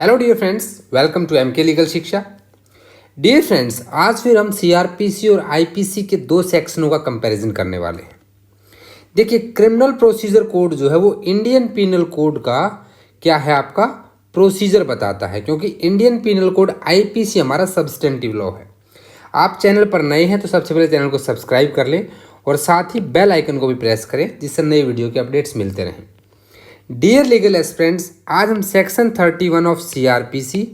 Hello dear friends, welcome to MK legal Shiksha. Dear friends, आज फिर हम सीआरपीसी और आईपीसी के दो सेक्शनों का कंपैरिजन करने वाले हैं। देखिए, क्रिमिनल प्रोसीजर कोड जो है वो इंडियन पीनल कोड का क्या है, आपका प्रोसीजर बताता है, क्योंकि इंडियन पीनल कोड आईपीसी हमारा सब्सटेंटिव लॉ है। आप चैनल पर नए हैं तो सबसे पहले चैनल को सब्सक्राइब कर लें और साथ ही बेल आइकन को भी प्रेस करें, जिससे नई वीडियो के अपडेट्स मिलते रहें। डियर लीगल एस्पिरेंट्स, आज हम सेक्शन 31 ऑफ सीआरपीसी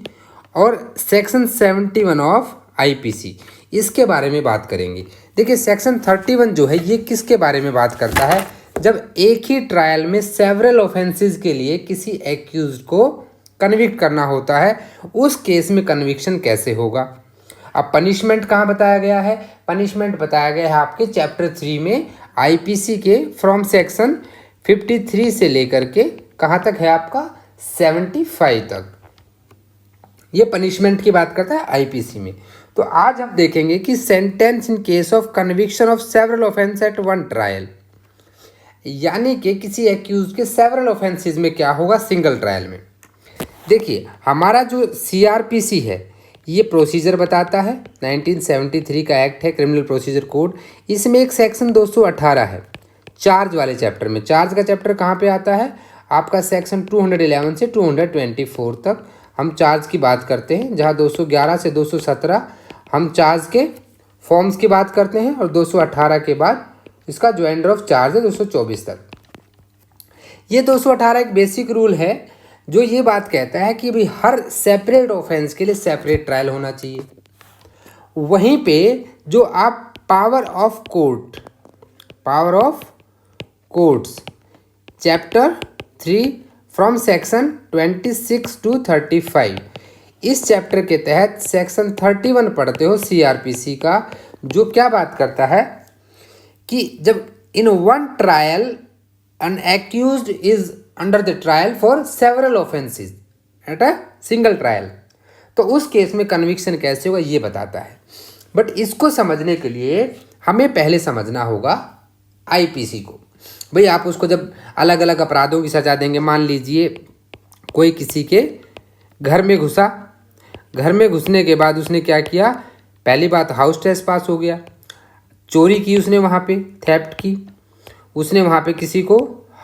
और सेक्शन 71 ऑफ आईपीसी इसके बारे में बात करेंगे। देखिए, सेक्शन 31 जो है ये किसके बारे में बात करता है, जब एक ही ट्रायल में सेवरल ऑफेंसेस के लिए किसी एक्यूज्ड को कन्विक्ट करना होता है, उस केस में कन्विक्शन कैसे होगा। अब पनिशमेंट कहाँ बताया गया है, पनिशमेंट बताया गया है आपके चैप्टर 3 में आईपीसी के फ्रॉम सेक्शन 53 से लेकर के कहाँ तक है आपका 75 तक, ये पनिशमेंट की बात करता है आईपीसी में। तो आज हम देखेंगे कि sentence in case of conviction of several offence at one trial, यानी कि किसी एक्यूज के सेवरल ऑफेंसेस में क्या होगा सिंगल ट्रायल में। देखिए, हमारा जो सीआरपीसी है ये प्रोसीजर बताता है, 1973 का एक्ट है क्रिमिनल प्रोसीजर कोड। इसमें एक सेक्शन 218 है चार्ज वाले चैप्टर में। चार्ज का चैप्टर कहाँ पे आता है आपका, सेक्शन 211 से 224 तक हम चार्ज की बात करते हैं, जहाँ 211 से 217 हम चार्ज के फॉर्म्स की बात करते हैं और 218 के बाद इसका जो एंडर ऑफ चार्ज है 224 तक। ये 218 एक बेसिक रूल है जो ये बात कहता है कि भाई हर सेपरेट ऑफेंस के लिए सेपरेट ट्रायल होना चाहिए। वहीं पे जो आप power of courts chapter 3 from section 26 to 35, इस चैप्टर के तहत सेक्शन 31 पढ़ते हो सीआरपीसी का, जो क्या बात करता है कि जब in one trial N accused is under the trial for several offences at a single trial, तो उस केस में कन्विक्शन कैसे होगा ये बताता है। बट इसको समझने के लिए हमें पहले समझना होगा आईपीसी को। भाई आप उसको जब अलग अलग अपराधों की सज़ा देंगे, मान लीजिए कोई किसी के घर में घुसा, घर में घुसने के बाद उसने क्या किया, पहली बात हाउस ट्रेसपास हो गया, चोरी की उसने, वहाँ पे थेफ्ट की, उसने वहाँ पे किसी को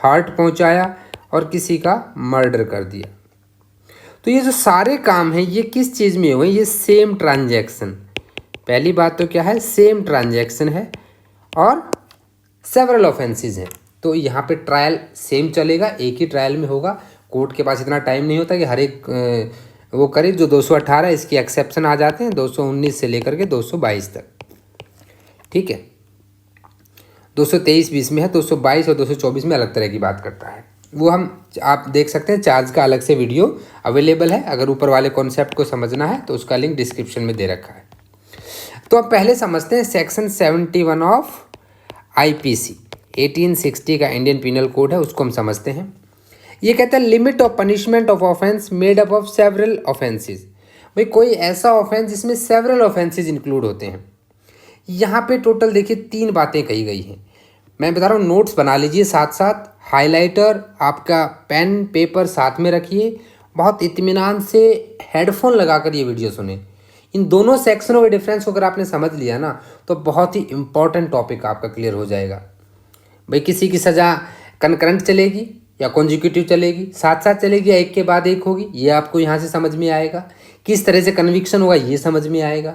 हर्ट पहुँचाया और किसी का मर्डर कर दिया। तो ये जो सारे काम हैं ये किस चीज़ में हुए, ये सेम ट्रांजैक्शन, पहली बात तो क्या है सेम ट्रांजैक्शन है और सेवरल ऑफेंसेस हैं, तो यहाँ पे ट्रायल सेम चलेगा, एक ही ट्रायल में होगा। कोर्ट के पास इतना टाइम नहीं होता कि हर एक वो करे। जो 218 इसकी एक्सेप्शन आ जाते हैं 219 से लेकर के 222 तक, ठीक है। 223 बीच में है, 222 और 224 में अलग तरह की बात करता है। वो हम आप देख सकते हैं, चार्ज का अलग से वीडियो अवेलेबल है, अगर ऊपर वाले कॉन्सेप्ट को समझना है तो उसका लिंक डिस्क्रिप्शन में दे रखा है। तो अब पहले समझते हैं सेक्शन 71 ऑफ आईपीसी, 1860 का इंडियन पीनल कोड है, उसको हम समझते हैं। ये कहता है limit of punishment of offence made up of several offences. भाई कोई ऐसा ऑफेंस जिसमें सेवरल ऑफेंसेस इंक्लूड होते हैं। यहाँ पे टोटल देखिए 3 बातें कही गई हैं, मैं बता रहा हूँ, नोट्स बना लीजिए, साथ साथ हाइलाइटर आपका पेन पेपर साथ में रखिए, बहुत इत्मीनान से हेडफोन लगाकर ये वीडियो सुने। इन दोनों सेक्शनों के डिफरेंस को अगर आपने समझ लिया ना तो बहुत ही इंपॉर्टेंट टॉपिक आपका क्लियर हो जाएगा। भाई किसी की सज़ा कंकरेंट चलेगी या कॉन्जिक्यूटिव चलेगी, साथ साथ चलेगी या एक के बाद एक होगी, ये आपको यहाँ से समझ में आएगा। किस तरह से कन्विक्शन होगा ये समझ में आएगा,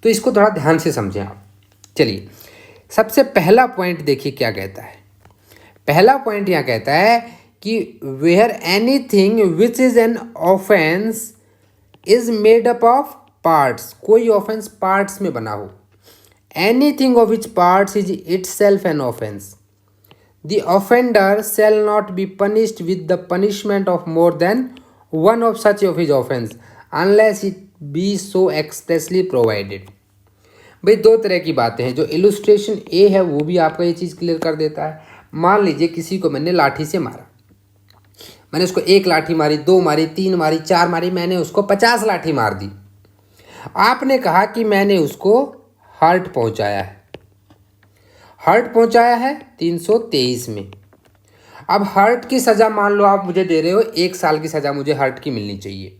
तो इसको थोड़ा ध्यान से समझें आप। चलिए, सबसे पहला पॉइंट देखिए क्या कहता है। पहला पॉइंट यहाँ कहता है कि wear anything which is an offence is made up of parts, कोई ऑफेंस पार्ट्स में बना हो, anything of which parts is itself an offence, the offender shall not be punished with the punishment of more than one of such of his offence unless it be so expressly provided. भाई 2 तरह की बातें हैं, जो illustration ए है वो भी आपका ये चीज़ क्लियर कर देता है। मान लीजिए किसी को मैंने लाठी से मारा, मैंने उसको 1 लाठी मारी, 2 मारी, 3 मारी, 4 मारी, मैंने उसको 50 लाठी मार दी। आपने कहा कि मैंने उसको हर्ट पहुंचाया है, हर्ट पहुंचाया है 323 में। अब हर्ट की सज़ा मान लो आप मुझे दे रहे हो, 1 साल की सज़ा मुझे हर्ट की मिलनी चाहिए।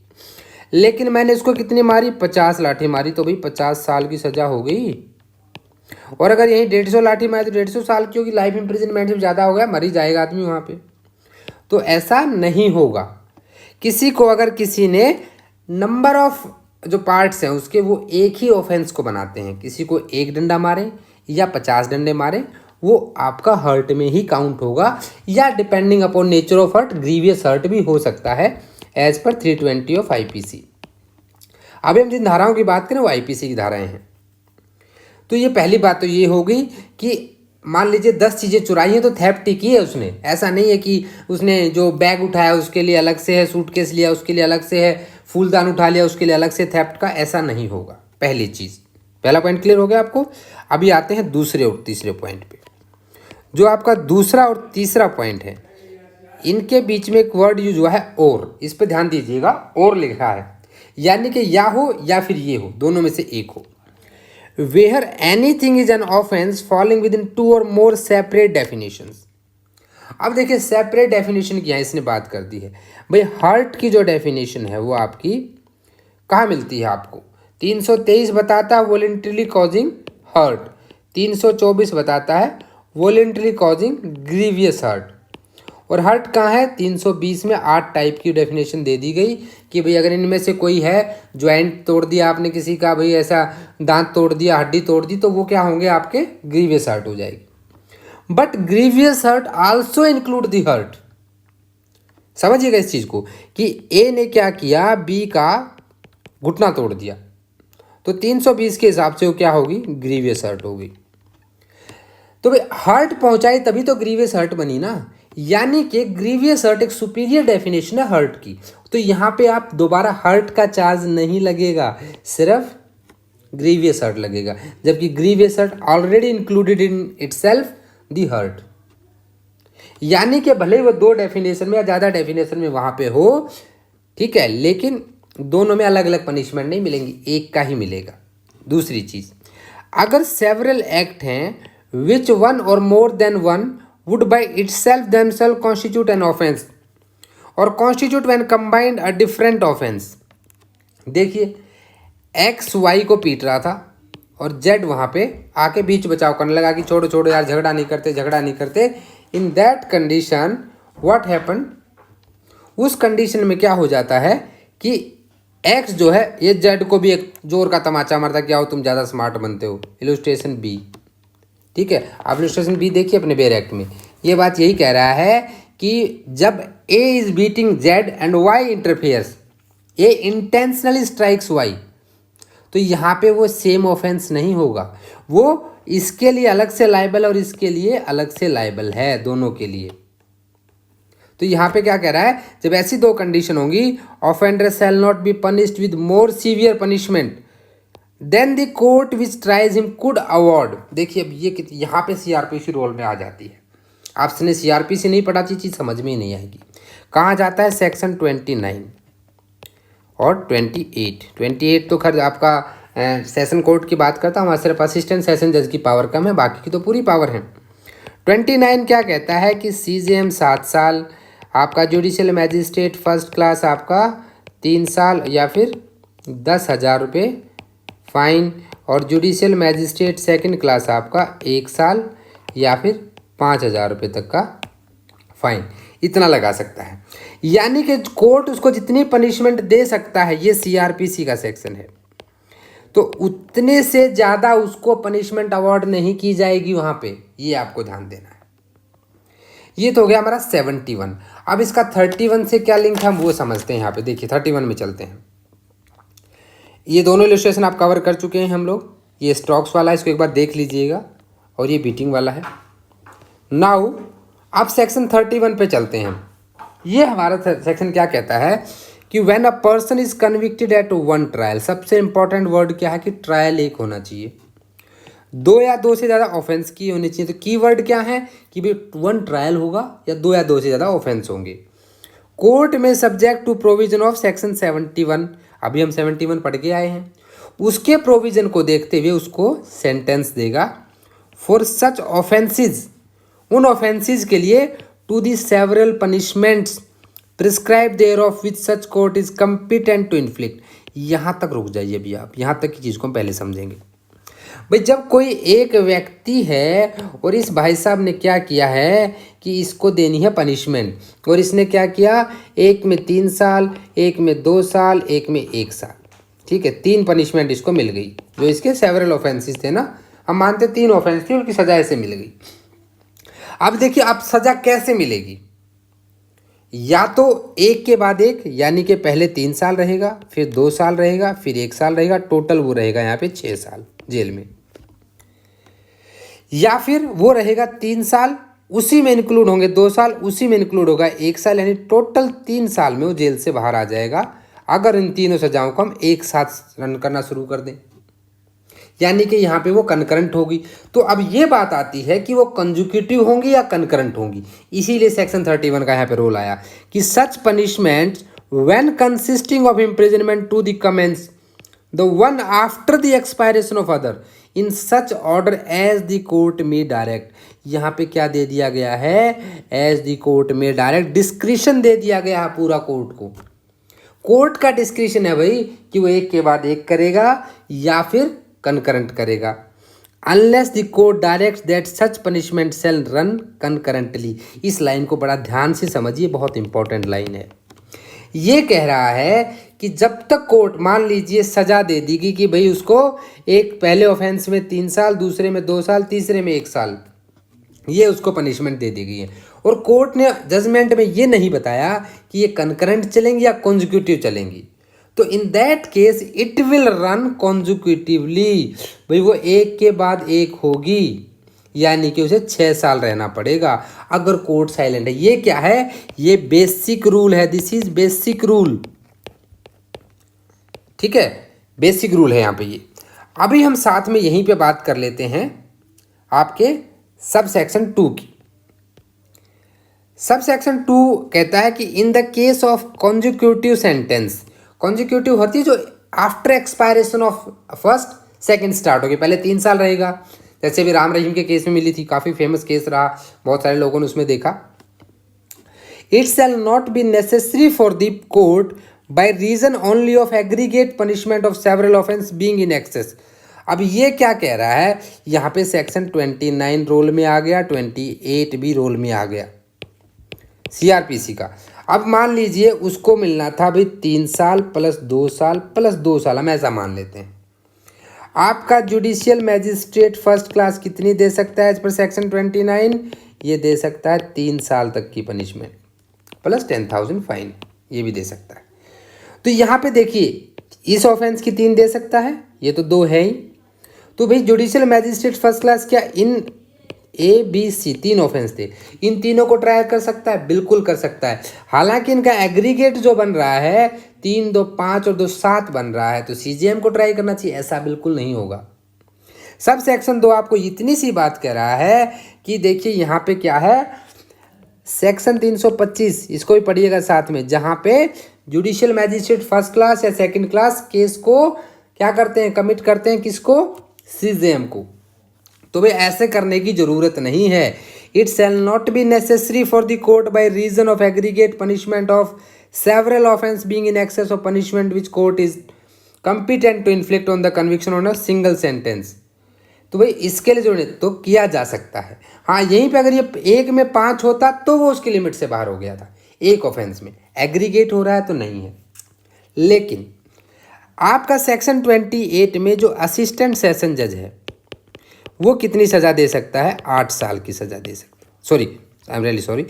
लेकिन मैंने इसको कितनी मारी, 50 लाठी मारी, तो भाई 50 साल की सज़ा हो गई। और अगर यही 150 लाठी मारी तो 150 साल की होगी, लाइफ इम्प्रिजनमेंट से ज़्यादा हो गया, मर ही जाएगा आदमी वहाँ पे। तो ऐसा नहीं होगा। किसी को अगर किसी ने नंबर ऑफ जो पार्ट्स हैं उसके वो एक ही ऑफेंस को बनाते हैं, किसी को 1 डंडा मारे या 50 डंडे मारे, वो आपका हर्ट में ही काउंट होगा, या depending upon nature of hurt grievous hurt भी हो सकता है एज पर 320 ऑफ IPC। अभी हम जिन धाराओं की बात करें वो IPC की धाराएं हैं। तो ये पहली बात तो ये हो गई कि मान लीजिए 10 चीज़ें चुराई हैं तो थेफ्ट ही की है उसने। ऐसा नहीं है कि उसने जो बैग उठाया उसके लिए अलग से है, सूटकेस लिया उसके लिए अलग से है, फूलदान उठा लिया उसके लिए अलग से थेफ्ट का, ऐसा नहीं होगा। पहली चीज़, पहला पॉइंट क्लियर हो गया आपको। अभी आते हैं दूसरे और तीसरे पॉइंट पे। जो आपका दूसरा और तीसरा पॉइंट है, इनके बीच में एक वर्ड यूज हुआ है और, इस पर ध्यान दीजिएगा, और लिखा है, यानी कि या हो या फिर ये हो, दोनों में से एक हो। Where anything is an offense falling within 2 or more separate definitions। अब देखिए सेपरेट डेफिनेशन क्या है, इसने बात कर दी है भाई। हर्ट की जो डेफिनेशन है वो आपकी कहाँ मिलती है आपको, 323 बताता है वॉलेंटरीली कॉजिंग हर्ट, 324 बताता है वॉलेंटरी कॉजिंग ग्रीवियस हर्ट। और हर्ट कहाँ है, 320 में 8 टाइप की डेफिनेशन दे दी गई कि भाई अगर इनमें से कोई है, ज्वाइंट तोड़ दिया आपने किसी का, भाई ऐसा दांत तोड़ दिया, हड्डी तोड़ दी, तो वो क्या होंगे आपके ग्रीवियस हर्ट हो जाएगी। But grievous hurt also include the hurt. समझिएगा इस चीज को कि ए ने क्या किया, बी का घुटना तोड़ दिया, तो 320 के हिसाब से वो क्या होगी, ग्रीवियस हर्ट होगी। तो भाई हर्ट पहुंचाई तभी तो ग्रीवियस हर्ट बनी ना, यानी कि ग्रीवियस हर्ट एक सुपीरियर डेफिनेशन है हर्ट की। तो यहाँ पे आप दोबारा हर्ट का चार्ज नहीं लगेगा, सिर्फ ग्रीवियस हर्ट लगेगा, जबकि grievous hurt already included in itself the hurt. यानी कि भले ही वो 2 डेफिनेशन में या ज़्यादा डेफिनेशन में वहाँ पे हो, ठीक है, लेकिन दोनों में अलग अलग पनिशमेंट नहीं मिलेंगी, एक का ही मिलेगा। दूसरी चीज़, अगर सेवरल एक्ट हैं विच वन और more than one would by itself themselves constitute an offense or constitute when combined a different offense। देखिए एक्स वाई को पीट रहा था और जेड वहाँ पे आके बीच बचाव करने लगा कि छोड़ो छोड़ो यार, झगड़ा नहीं करते। In that condition what happen, उस कंडीशन में क्या हो जाता है कि एक्स जो है ये जेड को भी एक जोर का तमाचा मारता, क्या हो तुम ज़्यादा स्मार्ट बनते हो। इलस्ट्रेशन बी, ठीक है, आप इलस्ट्रेशन बी देखिए अपने बेयर एक्ट में, ये बात यही कह रहा है कि जब A is beating Z and Y interferes, A intentionally strikes Y, तो यहाँ पे वो सेम ऑफेंस नहीं होगा, वो इसके लिए अलग से लायबल और इसके लिए अलग से लायबल है, दोनों के लिए। तो यहाँ पे क्या कह रहा है, जब ऐसी 2 कंडीशन होंगी, offender shall not be punished with more severe punishment than the court which tries him could award. देखिए अब ये यहाँ पे CRPC रोल में आ जाती है। आपने CRPC नहीं पढ़ा थी, चीज़ समझ में ही नहीं आएगी। कहाँ जाता है, सेक्शन 29 और 28 तो खैर आपका सेशन कोर्ट की बात करता हूँ, वहाँ सिर्फ असिस्टेंट सेशन जज की पावर कम है, बाकी की तो पूरी पावर है। 29 क्या कहता है कि CJM 7 साल, आपका जुडिशियल मैजिस्ट्रेट फर्स्ट क्लास आपका 3 साल या फिर 10,000 रुपये फाइन, और जुडिशियल मैजिस्ट्रेट सेकंड क्लास आपका 1 साल या फिर 5,000 रुपये तक का फाइन, इतना लगा सकता है। यानी कि कोर्ट उसको जितनी पनिशमेंट दे सकता है, ये CRPC का सेक्शन है, तो उतने से ज़्यादा उसको पनिशमेंट अवॉर्ड नहीं की जाएगी वहाँ पे, ये आपको ध्यान देना है। ये तो हो गया हमारा 71। अब इसका 31 से क्या लिंक है हम वो समझते हैं। यहाँ पे देखिए 31 में चलते हैं। ये दोनों इलस्ट्रेशन आप कवर कर चुके हैं हम लोग। ये स्टॉक्स वाला है, इसको एक बार देख लीजिएगा, और ये बीटिंग वाला है। नाउ अब सेक्शन 31 पे चलते हैं। ये हमारा सेक्शन क्या कहता है कि when a person is convicted at 1 trial, सबसे इंपॉर्टेंट वर्ड क्या है कि ट्रायल एक होना चाहिए, 2 या 2 से ज़्यादा ऑफेंस की होनी चाहिए। तो की वर्ड क्या है कि भाई 1 ट्रायल होगा या 2 या 2 से ज़्यादा ऑफेंस होंगे। कोर्ट में subject to provision of section 71, अभी हम 71 पढ़ के आए हैं, उसके प्रोविजन को देखते हुए उसको सेंटेंस देगा फॉर सच ऑफेंसेस, उन ऑफेंसेस के लिए to the several punishments prescribe thereof which such court is competent to inflict. यहाँ तक रुक जाइए अभी आप, यहाँ तक की चीज़ को हम पहले समझेंगे। भाई जब कोई एक व्यक्ति है और इस भाई साहब ने क्या किया है कि इसको देनी है पनिशमेंट, और इसने क्या किया, एक में 3 साल, एक में 2 साल, एक में 1 साल, ठीक है, 3 पनिशमेंट इसको मिल गई, जो इसके सेवरल ऑफेंसेस थे ना, हम मानते 3 ऑफेंस थी, उनकी सजा ऐसे मिल गई। अब देखिए अब सजा कैसे मिलेगी, या तो एक के बाद एक, यानी कि पहले 3 साल रहेगा, फिर 2 साल रहेगा, फिर 1 साल रहेगा, टोटल वो रहेगा यहाँ पे 6 साल जेल में, या फिर वो रहेगा 3 साल, उसी में इंक्लूड होंगे 2 साल, उसी में इंक्लूड होगा 1 साल, यानी टोटल 3 साल में वो जेल से बाहर आ जाएगा, अगर इन तीनों सजाओं को हम एक साथ रन करना शुरू कर दें, यानी कि यहाँ पे वो कनकरेंट होगी। तो अब ये बात आती है कि वो कंजुकेटिव होंगी या कनकरेंट होंगी, इसीलिए सेक्शन 31 का यहाँ पे रोल आया कि such punishment when consisting of imprisonment to the commence the one after the expiration of other in such order as the court may direct. यहाँ पे क्या दे दिया गया है, as the court may direct, discretion दे दिया गया है पूरा कोर्ट को। कोर्ट का डिस्क्रिशन है भाई कि वो एक के बाद एक करेगा या फिर कंकरेंट करेगा, unless the court directs that such punishment shall run concurrently. इस लाइन को बड़ा ध्यान से समझिए, बहुत इंपॉर्टेंट लाइन है। ये कह रहा है कि जब तक कोर्ट मान लीजिए सजा दे देगी कि भाई उसको एक पहले ऑफेंस में 3 साल, दूसरे में 2 साल, तीसरे में 1 साल, ये उसको पनिशमेंट दे दी गई है, और कोर्ट ने जजमेंट में ये नहीं बताया कि ये कंकरेंट चलेंगी या कॉन्जिक्यूटिव चलेंगी, तो in that case it will run consecutively. भाई वो एक के बाद एक होगी, यानी कि उसे 6 साल रहना पड़ेगा अगर कोर्ट साइलेंट है। ये क्या है, ये बेसिक रूल है, दिस इज बेसिक रूल, ठीक है, बेसिक रूल है यहाँ पे ये। अभी हम साथ में यहीं पे बात कर लेते हैं आपके सब सेक्शन 2 की। सब सेक्शन 2 कहता है कि in the case of consecutive sentence, consecutive होती है जो after expiration of first second start होगी, पहले 3 साल रहेगा, जैसे भी राम रहीम के केस में मिली थी, काफ़ी फेमस केस रहा, बहुत सारे लोगों ने उसमें देखा। It shall not be necessary for the court by reason only of aggregate punishment of several offence being in excess. अब ये क्या कह रहा है, यहाँ पे सेक्शन 29 रोल में आ गया, 28 भी रोल में आ गया सीआरपीसी का। अब मान लीजिए उसको मिलना था भाई 3 साल प्लस 2 साल प्लस 2 साल, हम ऐसा मान लेते हैं। आपका जुडिशियल मैजिस्ट्रेट फर्स्ट क्लास कितनी दे सकता है एज पर सेक्शन 29, ये दे सकता है 3 साल तक की पनिशमेंट प्लस 10,000 फाइन, ये भी दे सकता है। तो यहाँ पे देखिए इस ऑफेंस की 3 दे सकता है, ये तो 2 है ही। तो भाई जुडिशियल मैजिस्ट्रेट फर्स्ट क्लास क्या इन ABC 3 ऑफेंस थे, इन तीनों को ट्राई कर सकता है, बिल्कुल कर सकता है। हालांकि इनका एग्रीगेट जो बन रहा है 3, 2, 5 और 2, 7 बन रहा है, तो CJM को ट्राई करना चाहिए, ऐसा बिल्कुल नहीं होगा। सब सेक्शन 2 आपको इतनी सी बात कह रहा है कि देखिए यहाँ पे क्या है, सेक्शन 325, इसको भी पढ़िएगा साथ में, जहाँ पे जुडिशियल मैजिस्ट्रेट फर्स्ट क्लास या सेकंड क्लास केस को क्या करते हैं, कमिट करते हैं, किसको, CJM को। तो भाई ऐसे करने की जरूरत नहीं है। It shall not be necessary for the court by reason of aggregate punishment of several offence being in excess of punishment which court is competent to inflict on the conviction on a single sentence. तो भाई इसके लिए जो तो किया जा सकता है। हाँ, यहीं पे अगर ये 1 में 5 होता तो वो उसकी लिमिट से बाहर हो गया था, एक ऑफेंस में एग्रीगेट हो रहा है तो नहीं है। लेकिन आपका सेक्शन 28 में जो असिस्टेंट सेशन जज है वो कितनी सज़ा दे सकता है, 8 साल की सज़ा दे सकता है, sorry I am really sorry,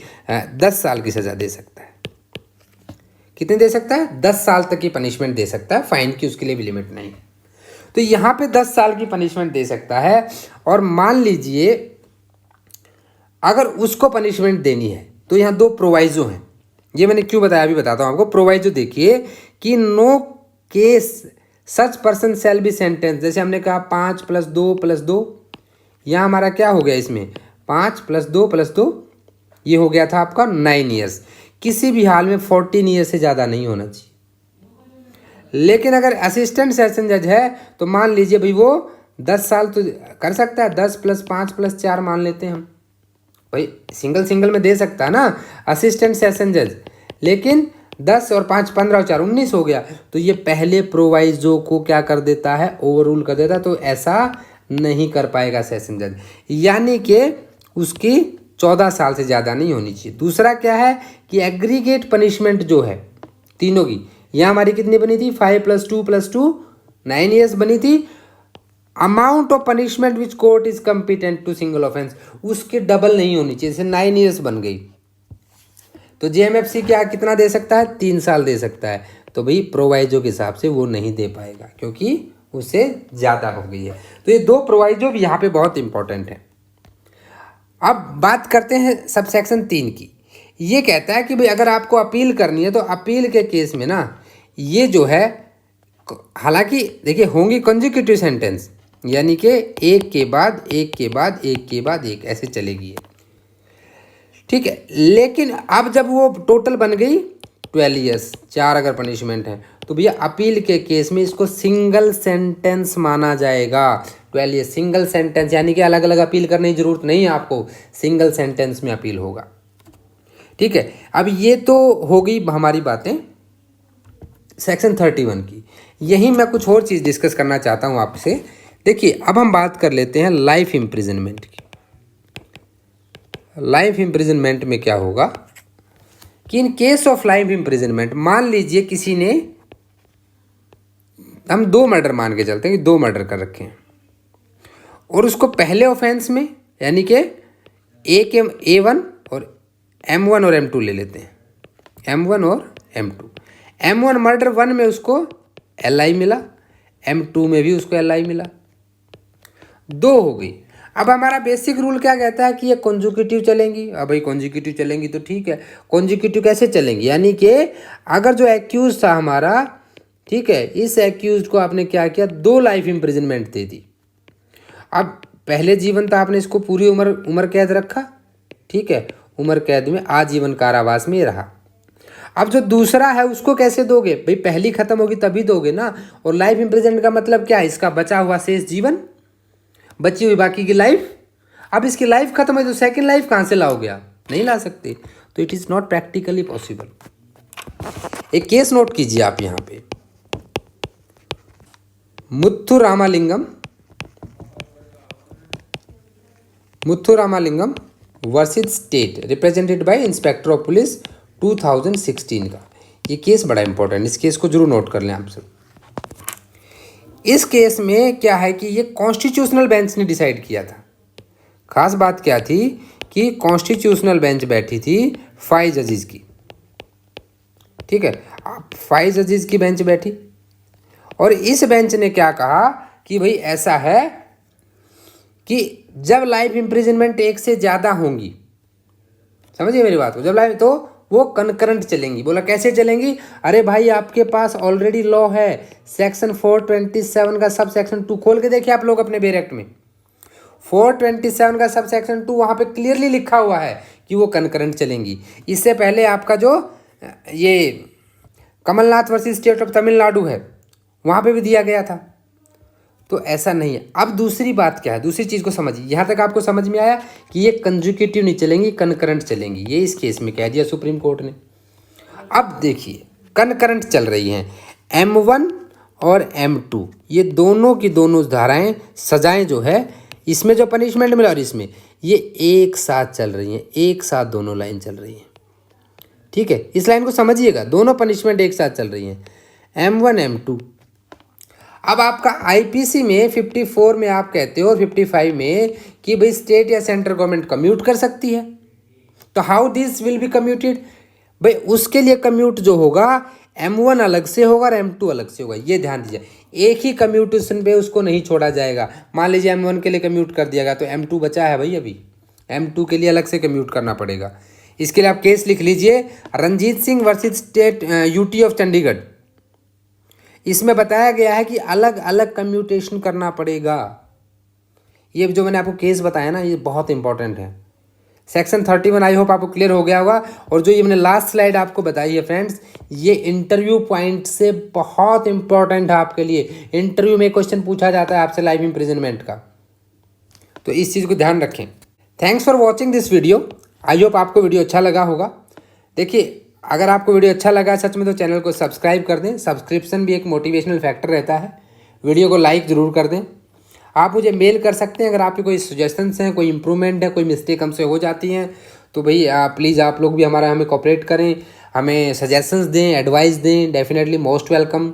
10 साल की सज़ा दे सकता है। कितनी दे सकता है, 10 साल तक की पनिशमेंट दे सकता है, फाइन की उसके लिए भी लिमिट नहीं है। तो यहाँ पे 10 साल की पनिशमेंट दे सकता है। और मान लीजिए अगर उसको पनिशमेंट देनी है तो यहाँ 2 प्रोवाइजो हैं, ये मैंने क्यों बताया अभी बताता हूँ आपको। प्रोवाइजो देखिए कि no case such person shall be sentence, जैसे हमने कहा 5 + 2 + 2, यहाँ हमारा क्या हो गया, इसमें 5 + 2 + 2, ये हो गया था आपका 9 ईयर्स। किसी भी हाल में 14 ईयर से ज़्यादा नहीं होना चाहिए। लेकिन अगर असिस्टेंट सेशन जज है तो मान लीजिए भाई वो 10 साल तो कर सकता है, 10 + 5 + 4 मान लेते हैं हम, भाई सिंगल में दे सकता है ना असिस्टेंट सेशन जज। लेकिन 10 और 5 15 और 4 19 हो गया, तो ये पहले प्रोवाइजो को क्या कर देता है, ओवर रूल कर देता है। तो ऐसा नहीं कर पाएगा सेशन जज, यानी कि उसकी 14 साल से ज़्यादा नहीं होनी चाहिए। दूसरा क्या है कि एग्रीगेट पनिशमेंट जो है तीनों की, यहाँ हमारी कितनी बनी थी, 5 + 2 + 2 9 ईयर्स बनी थी। Amount of punishment which court is competent to single offence, उसके डबल नहीं होनी चाहिए। जैसे 9 ईयर्स बन गई तो जेएमएफसी क्या कितना दे सकता है, 3 साल दे सकता है। तो भाई प्रोवाइजो के हिसाब से वो नहीं दे पाएगा क्योंकि उससे ज़्यादा हो गई है। तो ये 2 प्रोवाइजो भी यहाँ पे बहुत इंपॉर्टेंट है। अब बात करते हैं सब सेक्शन 3 की। ये कहता है कि भाई अगर आपको अपील करनी है तो अपील के केस में ना ये जो है, हालांकि देखिए होंगी कंसेक्यूटिव सेंटेंस, यानी कि एक के बाद एक के बाद एक के बाद एक ऐसे चलेगी ये, ठीक है। लेकिन अब जब वो टोटल बन गई 12 ईयर्स, 4 अगर पनिशमेंट है तो भैया अपील के केस में इसको सिंगल सेंटेंस माना जाएगा। 12 ईयर्स सिंगल सेंटेंस, यानी कि अलग अलग अपील करने की जरूरत नहीं है आपको, सिंगल सेंटेंस में अपील होगा, ठीक है। अब ये तो हो गई हमारी बातें सेक्शन 31 की। यहीं मैं कुछ और चीज़ डिस्कस करना चाहता हूँ आपसे। देखिए अब हम बात कर लेते हैं लाइफ इम्प्रिजनमेंट की। लाइफ इम्प्रिजनमेंट में क्या होगा कि इन केस ऑफ लाइफ इम्प्रिजनमेंट, मान लीजिए किसी ने, हम 2 मर्डर मान के चलते हैं कि 2 मर्डर कर रखे हैं और उसको पहले ऑफेंस में, यानी कि A1 और M1 और M2 ले लेते हैं, M1 और M2। M1 मर्डर 1 में उसको LI मिला, M2 में भी उसको LI मिला, 2 हो गई। अब हमारा बेसिक रूल क्या कहता है कि ये कॉन्जिक्यूटिव चलेंगी। अब भाई कॉन्जिक्यूटिव चलेंगी तो ठीक है, कॉन्जिक्यूटिव कैसे चलेंगी, यानी कि अगर जो एक्यूज था हमारा, ठीक है, इस एक्यूज को आपने क्या किया, 2 लाइफ इम्प्रिजनमेंट दे दी। अब पहले जीवन था, आपने इसको पूरी उम्र कैद रखा, ठीक है, उम्र कैद में आजीवन कारावास में रहा। अब जो दूसरा है उसको कैसे दोगे भाई, पहली खत्म होगी तभी दोगे ना। और लाइफ इम्प्रिजनमेंट का मतलब क्या है, इसका बचा हुआ शेष जीवन, बची हुई बाकी की लाइफ। अब इसकी लाइफ खत्म है तो सेकंड लाइफ कहाँ से लाओगे आप, नहीं ला सकते। तो it is not practically possible. एक केस नोट कीजिए आप यहाँ पे, Muthuramalingam versus state represented by inspector of police 2016 का। ये केस बड़ा इंपॉर्टेंट, इस केस को जरूर नोट कर लें आप सब। इस केस में क्या है कि ये कॉन्स्टिट्यूशनल बेंच ने डिसाइड किया था। खास बात क्या थी कि कॉन्स्टिट्यूशनल बेंच बैठी थी 5 जजेस की, ठीक है, 5 जजेस की बेंच बैठी और इस बेंच ने क्या कहा कि भाई ऐसा है कि जब लाइफ इम्प्रिजनमेंट 1 से ज़्यादा होंगी, समझिए मेरी बात को, जब लाइफ, तो वो कनकरेंट चलेंगी। बोला कैसे चलेंगी, अरे भाई आपके पास ऑलरेडी लॉ है, सेक्शन 427 का सब सेक्शन 2 खोल के देखिए आप लोग अपने बेर एक्ट में, 427 का सब सेक्शन 2 वहाँ पे क्लियरली लिखा हुआ है कि वो कनकरेंट चलेंगी। इससे पहले आपका जो ये Kamalnath versus state of Tamil Nadu है वहाँ पे भी दिया गया था। तो ऐसा नहीं है। अब दूसरी बात क्या है, दूसरी चीज़ को समझिए। यहाँ तक आपको समझ में आया कि ये कंजिक्यूटिव नहीं चलेंगी, कनकरेंट चलेंगी। ये इस केस में कह दिया सुप्रीम कोर्ट ने। अब देखिए कनकरेंट चल रही हैं M1 और M2, ये दोनों की दोनों धाराएं, सजाएं जो है, इसमें जो पनिशमेंट मिला और इसमें, ये एक साथ चल रही हैं, एक साथ दोनों लाइन चल रही हैं, ठीक है। इस लाइन को समझिएगा, दोनों पनिशमेंट एक साथ चल रही हैं, M1 M2। अब आपका आईपीसी में 54 में आप कहते हो और 55 में कि भाई स्टेट या सेंट्रल गवर्नमेंट कम्यूट कर सकती है। तो how this will be commuted, भाई उसके लिए कम्यूट जो होगा M1 अलग से होगा और M2 अलग से होगा। ये ध्यान दीजिए, एक ही कम्यूटेशन पे उसको नहीं छोड़ा जाएगा। मान लीजिए M1 के लिए कम्यूट कर दिया गया तो M2 बचा है भाई, अभी M2 के लिए अलग से कम्यूट करना पड़ेगा। इसके लिए आप केस लिख लीजिए, Ranjit Singh versus state UT of Chandigarh. इसमें बताया गया है कि अलग अलग कम्यूटेशन करना पड़ेगा। ये जो मैंने आपको केस बताया ना, ये बहुत इंपॉर्टेंट है। सेक्शन 31 आई होप आपको क्लियर हो गया होगा। और जो ये मैंने लास्ट स्लाइड आपको बताई है फ्रेंड्स, ये इंटरव्यू पॉइंट से बहुत इंपॉर्टेंट है आपके लिए। इंटरव्यू में क्वेश्चन पूछा जाता है आपसे लाइफ इम्प्रिजनमेंट का, तो इस चीज़ को ध्यान रखें। Thanks for watching this video. I hope आपको वीडियो अच्छा लगा होगा। देखिए अगर आपको वीडियो अच्छा लगा सच में तो चैनल को सब्सक्राइब कर दें। सब्सक्रिप्शन भी एक मोटिवेशनल फैक्टर रहता है। वीडियो को लाइक ज़रूर कर दें। आप मुझे मेल कर सकते हैं अगर आपके कोई सजेशंस हैं, कोई इंप्रूवमेंट है, कोई मिस्टेक हमसे हो जाती हैं तो भाई प्लीज़ आप लोग भी हमें कोऑपरेट करें, हमें सजेशंस दें, एडवाइस दें। Definitely most welcome.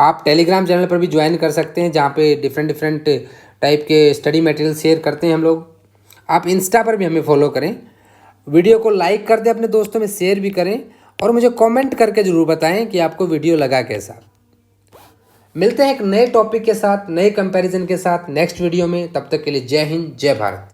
आप टेलीग्राम चैनल पर भी ज्वाइन कर सकते हैं जहाँ पे डिफरेंट टाइप के स्टडी मटेरियल शेयर करते हैं हम लोग। आप इंस्टा पर भी हमें फॉलो करें। वीडियो को लाइक कर दें, अपने दोस्तों में शेयर भी करें और मुझे कमेंट करके ज़रूर बताएं कि आपको वीडियो लगा कैसा। मिलते हैं एक नए टॉपिक के साथ, नए कंपैरिजन के साथ नेक्स्ट वीडियो में। तब तक के लिए जय हिंद, जय भारत।